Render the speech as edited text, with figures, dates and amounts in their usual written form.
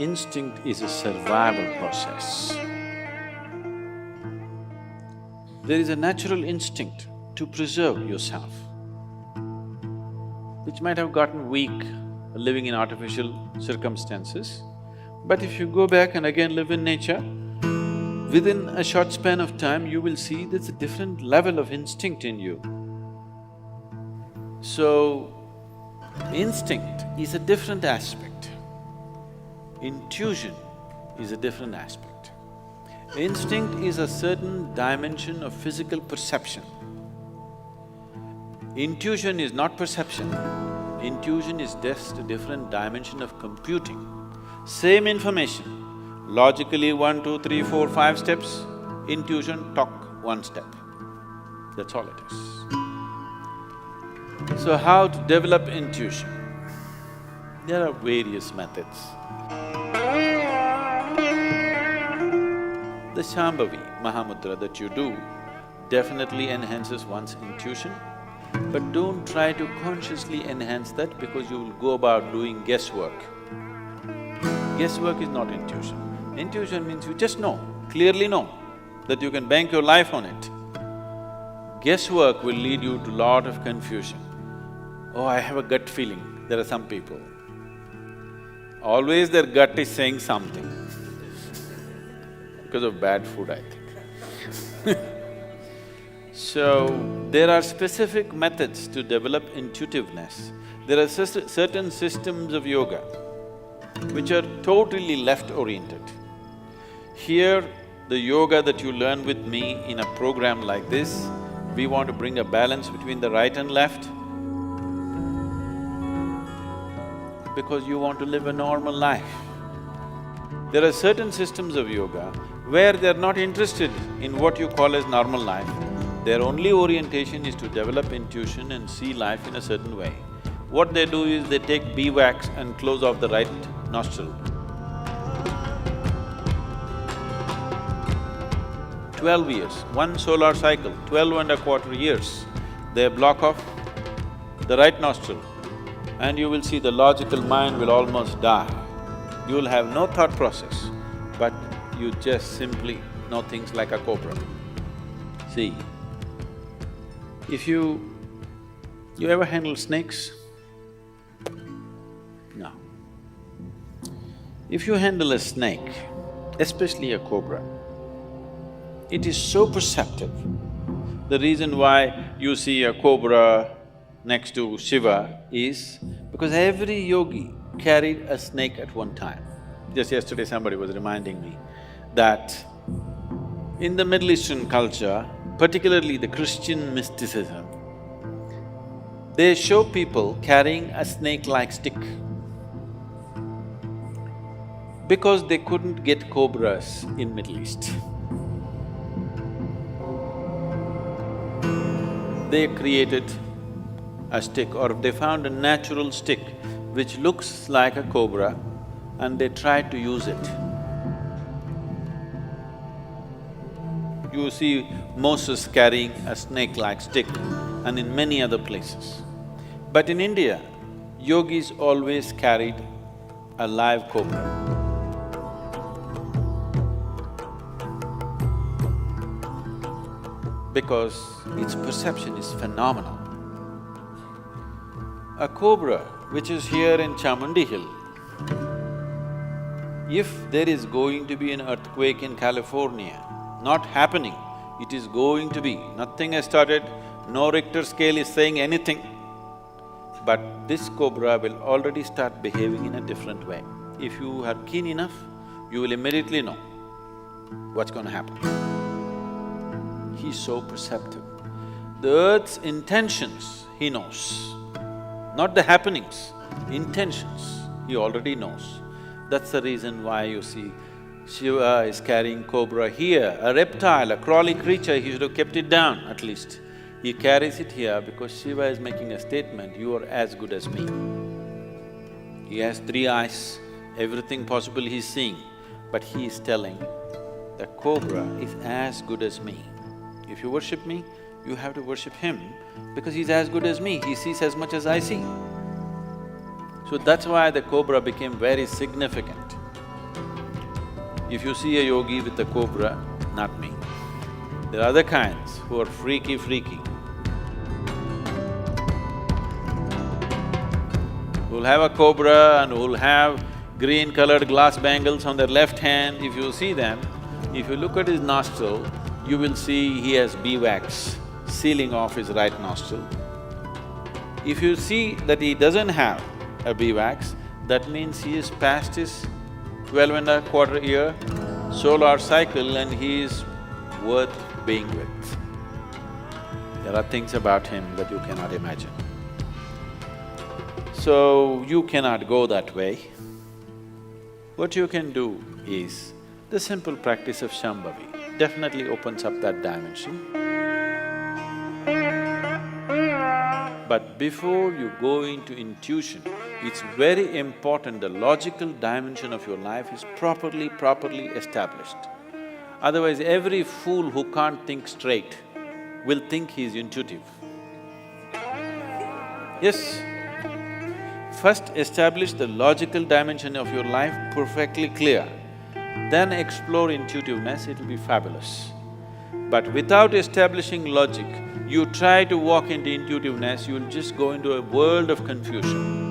instinct is a survival process. There is a natural instinct to preserve yourself, which might have gotten weak living in artificial circumstances. But if you go back and again live in nature, within a short span of time, you will see there's a different level of instinct in you. So, instinct is a different aspect. Intuition is a different aspect. Instinct is a certain dimension of physical perception. Intuition is not perception. Intuition is just a different dimension of computing. Same information, logically 1, 2, 3, 4, 5 steps, intuition talk 1 step. That's all it is. So how to develop intuition? There are various methods. The Shambhavi Mahamudra that you do definitely enhances one's intuition, but don't try to consciously enhance that because you will go about doing guesswork. Guesswork is not intuition. Intuition means you just know, clearly know, that you can bank your life on it. Guesswork will lead you to lot of confusion. Oh, I have a gut feeling. There are some people, always their gut is saying something because of bad food, I think. So, there are specific methods to develop intuitiveness. There are certain systems of yoga which are totally left-oriented. Here, the yoga that you learn with me in a program like this, we want to bring a balance between the right and left because you want to live a normal life. There are certain systems of yoga where they're not interested in what you call as normal life. Their only orientation is to develop intuition and see life in a certain way. What they do is they take beeswax and close off the right nostril. 12 years, one solar cycle, 12.25 years, they block off the right nostril and you will see the logical mind will almost die. You will have no thought process, but you just simply know things like a cobra. See, if you ever handle snakes? No. If you handle a snake, especially a cobra, it is so perceptive. The reason why you see a cobra next to Shiva is because every yogi carried a snake at one time. Just yesterday somebody was reminding me that in the Middle Eastern culture, particularly the Christian mysticism, they show people carrying a snake-like stick because they couldn't get cobras in Middle East. They created a stick or they found a natural stick which looks like a cobra and they tried to use it. You see Moses carrying a snake-like stick and in many other places. But in India, yogis always carried a live cobra. Because its perception is phenomenal. A cobra which is here in Chamundi Hill, if there is going to be an earthquake in California, not happening, it is going to be, nothing has started, no Richter scale is saying anything, but this cobra will already start behaving in a different way. If you are keen enough, you will immediately know what's going to happen. He's so perceptive. The earth's intentions, he knows. Not the happenings, intentions, he already knows. That's the reason why you see Shiva is carrying cobra here, a reptile, a crawly creature, he should have kept it down at least. He carries it here because Shiva is making a statement, you are as good as me. He has 3 eyes, everything possible he's seeing, but he is telling, the cobra is as good as me. If you worship me, you have to worship him because he's as good as me, he sees as much as I see. So that's why the cobra became very significant. If you see a yogi with a cobra, not me. There are other kinds who are freaky. Who'll have a cobra and who'll have green-colored glass bangles on their left hand. If you see them, if you look at his nostril, you will see he has beeswax sealing off his right nostril. If you see that he doesn't have a beeswax, that means he is past his 12.25 year solar cycle and he is worth being with. There are things about him that you cannot imagine. So, you cannot go that way. What you can do is, the simple practice of Shambhavi definitely opens up that dimension. But before you go into intuition, it's very important the logical dimension of your life is properly established. Otherwise, every fool who can't think straight will think he's intuitive. Yes, first establish the logical dimension of your life perfectly clear, then explore intuitiveness, it'll be fabulous. But without establishing logic, you try to walk into intuitiveness, you'll just go into a world of confusion.